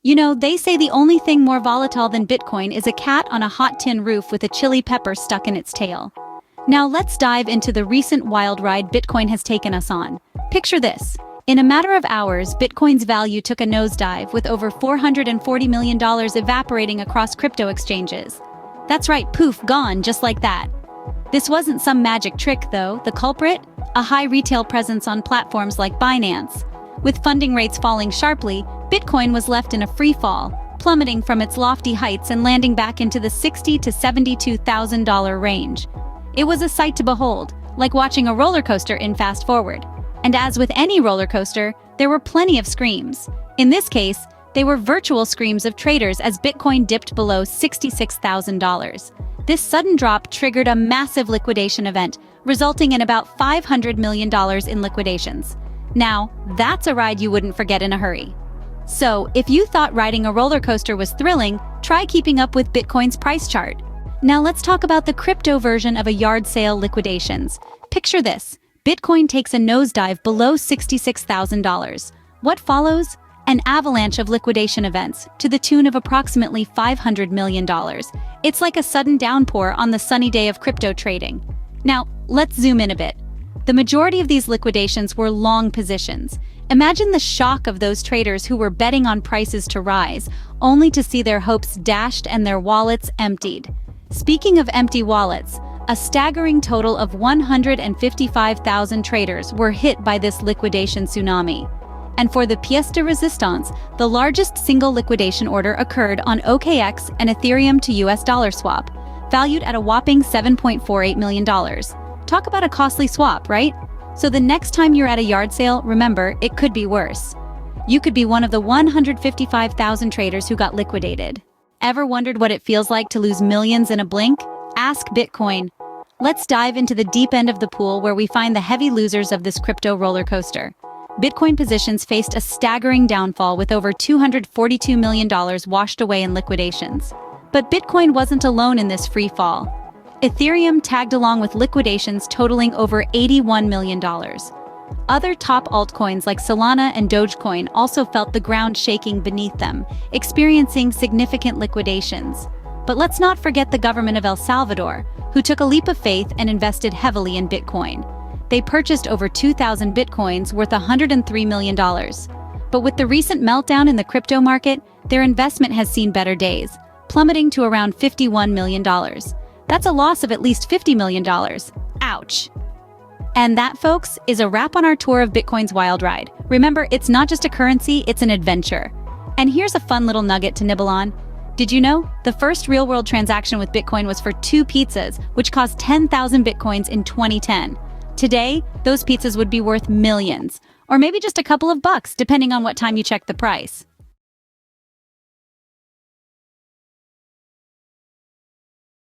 You know, they say the only thing more volatile than Bitcoin is a cat on a hot tin roof with a chili pepper stuck in its tail. Now let's dive into the recent wild ride Bitcoin has taken us on. Picture this. In a matter of hours, Bitcoin's value took a nosedive, with over $440 million evaporating across crypto exchanges. That's right, poof, gone just like that. This wasn't some magic trick, though. The culprit? A high retail presence on platforms like Binance. With funding rates falling sharply, Bitcoin was left in a free fall, plummeting from its lofty heights and landing back into the $60,000 to $72,000 range. It was a sight to behold, like watching a roller coaster in fast forward. And as with any roller coaster, there were plenty of screams. In this case, they were virtual screams of traders as Bitcoin dipped below $66,000. This sudden drop triggered a massive liquidation event, resulting in about $500 million in liquidations. Now, that's a ride you wouldn't forget in a hurry. So, if you thought riding a roller coaster was thrilling, try keeping up with Bitcoin's price chart. Now let's talk about the crypto version of a yard sale liquidations. Picture this. Bitcoin takes a nosedive below $66,000. What follows? An avalanche of liquidation events, to the tune of approximately $500 million. It's like a sudden downpour on the sunny day of crypto trading. Now, let's zoom in a bit. The majority of these liquidations were long positions. Imagine the shock of those traders who were betting on prices to rise, only to see their hopes dashed and their wallets emptied. Speaking of empty wallets, a staggering total of 155,000 traders were hit by this liquidation tsunami. And for the pièce de résistance, the largest single liquidation order occurred on OKX and Ethereum to US dollar swap, valued at a whopping $7.48 million. Talk about a costly swap, right? So the next time you're at a yard sale, remember, it could be worse. You could be one of the 155,000 traders who got liquidated. Ever wondered what it feels like to lose millions in a blink? Ask Bitcoin. Let's dive into the deep end of the pool where we find the heavy losers of this crypto roller coaster. Bitcoin positions faced a staggering downfall with over $242 million washed away in liquidations. But Bitcoin wasn't alone in this free fall. Ethereum tagged along with liquidations totaling over $81 million. Other top altcoins like Solana and Dogecoin also felt the ground shaking beneath them, experiencing significant liquidations. But let's not forget the government of El Salvador, who took a leap of faith and invested heavily in Bitcoin. They purchased over 2,000 Bitcoins worth $103 million. But with the recent meltdown in the crypto market, their investment has seen better days, plummeting to around $51 million. That's a loss of at least $50 million. Ouch. And that, folks, is a wrap on our tour of Bitcoin's wild ride. Remember, it's not just a currency, it's an adventure. And here's a fun little nugget to nibble on. Did you know? The first real-world transaction with Bitcoin was for 2 pizzas, which cost 10,000 Bitcoins in 2010. Today, those pizzas would be worth millions, or maybe just a couple of bucks, depending on what time you check the price.